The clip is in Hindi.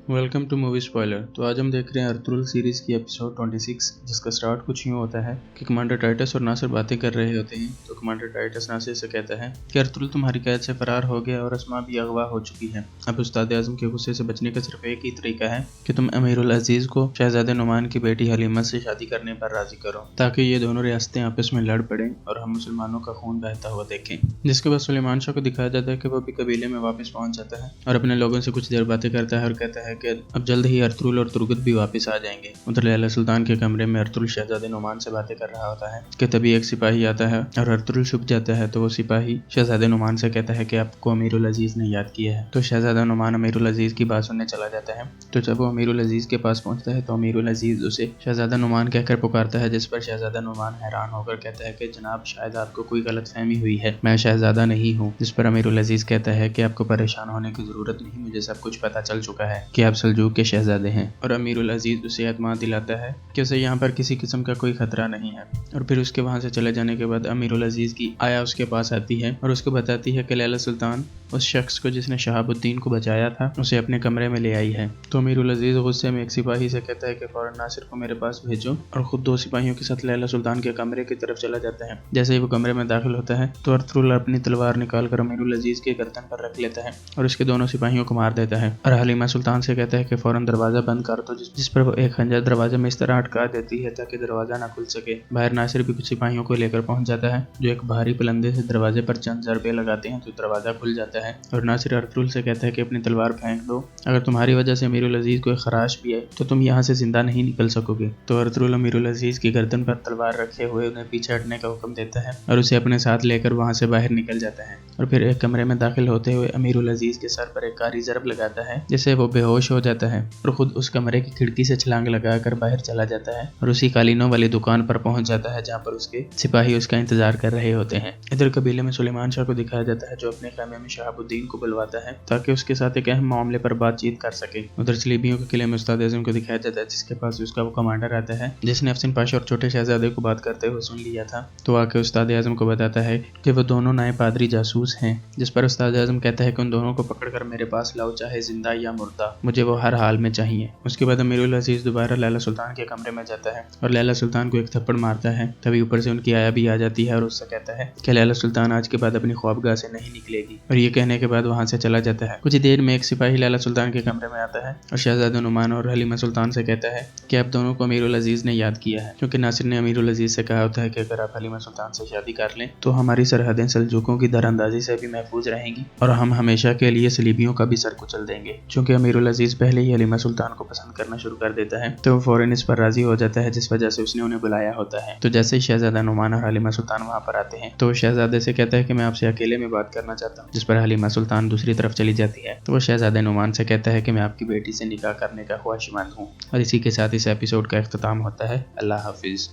Welcome two movie spoiler. तो आज हम देख रहे हैं अर्तुगरुल सीरीज की एपिसोड 26, जिसका स्टार्ट कुछ यूँ होता है कि कमांडर टाइटस और नासिर बातें कर रहे होते हैं। तो कमांडर टाइटस नासिर से कहता है कि अर्तुगरुल तुम्हारी कैद से फरार हो गया और अस्मा भी अगवा हो चुकी है। अब उस्ताद आजम के गुस्से से बचने का सिर्फ एक ही तरीका है कि तुम अमीरुल अजीज को शहजादे नुमान की बेटी हलीमा से शादी करने पर राजी करो, ताकि ये दोनों रियासतें आपस में लड़ पड़े और हम मुसलमानों का खून बहता हुआ देखें। जिसके बाद सुलेमान शाह को दिखाया जाता है कि वो भी कबीले में वापस पहुंच जाता है और अपने लोगों से कुछ देर बातें करता है और कहता है कि अब जल्द ही अर्तुगरुल और तुर्गत भी वापस आ जाएंगे। उधर लैला सुल्तान के कमरे में अर्तुगरुल शहजादे नुमान से बातें कर रहा होता है कि तभी एक सिपाही आता है और अर्तुगरुल छुप जाता है। तो वो सिपाही शहजादे नुमान से कहता है कि आपको अमीरुल अजीज ने याद किया है। तो शहजादा नुमान अमीरुल अजीज की बात सुनने चला जाता है। तो जब वो अमीरुल अजीज के पास पहुंचता है तो अमीरुल अजीज उसे शहजादा नुमान कहकर पुकारता है, जिस पर शहजादा नुमान हैरान होकर कहता है कि जनाब, शायद आपको कोई गलतफहमी हुई है, मैं शहजादा नहीं हूँ। जिस पर अमीरुल अजीज कहता है कि आपको परेशान होने की जरूरत नहीं, मुझे सब कुछ पता चल चुका है कि आप सल्जूक के शहजादे हैं। और अमीरुल अजीज उसे एतमाद दिलाता है कि उसे यहाँ पर किसी किस्म का कोई खतरा नहीं है। और फिर उसके वहां से चले जाने के बाद अमीरुल अजीज की आया उसके पास आती है और उसको बताती है कि लैला सुल्तान उस शख्स को जिसने शहाबुद्दीन को बचाया था उसे अपने कमरे में ले आई है। तो अमीरुल अजीज गुस्से में एक सिपाही से कहता है कि फौरन नासिर को मेरे पास भेजो और खुद दो सिपाहियों के साथ लैला सुल्तान के कमरे की तरफ चला जाता है। जैसे ही वो कमरे में दाखिल होता है तो अर्तुगरुल अपनी तलवार निकालकर अमीरुल अजीज के गर्दन पर रख लेता है और उसके दोनों सिपाहियों को मार देता है। और हलीमा सुल्तान से कहता है कि फौरन दरवाजा बंद कर दो, जिस पर वो एक खंजर दरवाजे में इस तरह अटका देती है ताकि दरवाजा ना खुल सके। बाहर नासिर भी कुछ सिपाहियों को लेकर पहुंच जाता है, जो एक भारी पलंदे से दरवाजे पर चंद ज़रबे लगाते हैं तो दरवाजा खुल जाता है। और नासिर अर्तुगरुल से कहता है कि अपनी तलवार फेंक दो, अगर तुम्हारी वजह से अमीरुल अजीज को खराश भी है तो तुम यहाँ से जिंदा नहीं निकल सकोगे। तो अर्तुगरुल अमीरुल अजीज की गर्दन पर तलवार रखे हुए उन्हें पीछे हटने का हुक्म देता है और उसे अपने साथ लेकर वहां से बाहर निकल जाता है। और फिर एक कमरे में दाखिल होते हुए अमीरुल अजीज के सर पर एक कारी ज़रब लगाता है, जिससे वो बेहोश हो जाता है और खुद उस कमरे की खिड़की से छलांग लगाकर बाहर चला जाता है और उसी कालीनों वाली दुकान पर पहुंच जाता है जहां पर उसके सिपाही उसका इंतजार कर रहे होते हैं। इधर कबीले में सुलेमान शाह को दिखाया जाता है, जो अपने खैमे में शहाबुद्दीन को बुलवाता है ताकि उसके साथ एक अहम मामले पर बातचीत कर सके। उधर सलीबियों के किले में उस्ताद आज़म को दिखाया जाता है, जिसके पास उसका वो कमांडर आता है जिसने अफसिन पाशा और छोटे शहजादे को बात करते हुए सुन लिया था। तो आके उस्ताद आज़म को बताता है कि वो दोनों नए पादरी जासूस हैं। जिस पर उस्ताद आज़म कहता है कि उन दोनों को पकड़कर मेरे पास लाओ, चाहे जिंदा या मुर्दा, मुझे वो हर हाल में चाहिए। उसके बाद अमीरुल अजीज दोबारा लैला सुल्तान के कमरे में जाता है और लैला सुल्तान को एक थप्पड़ मारता है। तभी ऊपर से उनकी आया भी आ जाती है और उससे कहता है कि लैला सुल्तान आज के बाद अपनी ख्वाबगाह से नहीं निकलेगी। और ये कहने के बाद वहां से चला जाता है। कुछ देर में एक सिपाही लैला सुल्तान के कमरे में आता है और शहजादा नुमान और हलीमा सुल्तान से कहता है कि आप दोनों को अमीरुल अजीज ने याद किया है, क्योंकि नासिर ने अमीरुल अजीज से कहा होता है कि अगर आप हलीमा सुल्तान से शादी कर लें तो हमारी सरहदें सल्जूकों की दरअंदाजी से भी महफूज रहेंगी और हम हमेशा के लिए सलीबियों का भी सर कुचल देंगे। चूंकि अमीरुल अजीज पहले ही हलीमा सुल्तान को पसंद करना शुरू कर देता है तो वो फौरन इस पर राजी हो जाता है, जिस वजह से उसने उन्हें बुलाया होता है। तो जैसे ही शहजादा नुमान और हलीमा सुल्तान वहां पर आते हैं तो शहजादे से कहता है कि मैं आपसे अकेले में बात करना चाहता हूँ, जिस पर हलीमा सुल्तान दूसरी तरफ चली जाती है। तो वो शहजादे नुमान से कहता है कि मैं आपकी बेटी से निकाह करने का ख्वाहिशमंद हूँ। और इसी के साथ इस एपिसोड का इख्तिताम होता है। अल्लाह हाफिज।